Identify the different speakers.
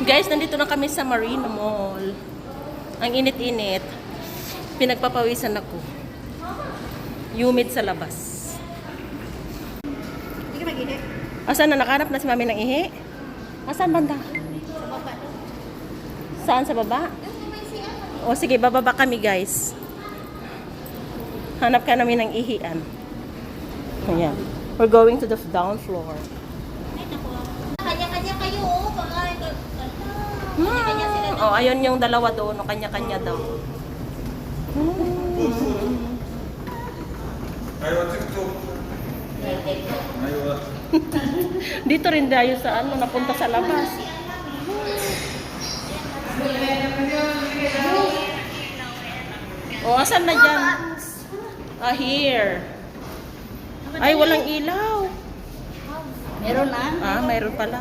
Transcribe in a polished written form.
Speaker 1: Guys, nandito na kami sa Marina Mall. Ang init-init. Pinagpapawisan ako. Humid sa labas.
Speaker 2: Hindi ka mag-ihi?
Speaker 1: Asan na nakahanap na si mami ng ihi? Asan banda?
Speaker 2: Sa baba.
Speaker 1: Saan sa baba? O sige, bababa kami guys. Hanap ka namin ng ihian. Ayan. We're going to the down floor.
Speaker 2: Kanya-kanya kayo, oh. Baka, kanya-kanya sila.
Speaker 1: Oh, ayun yung dalawa doon. O, kanya-kanya daw. Dito rin tayo sa ano, napunta sa labas. Oh, asan na dyan? Ah, here. Ay, walang ilaw.
Speaker 2: Meron na?
Speaker 1: Ah, mayroon pala.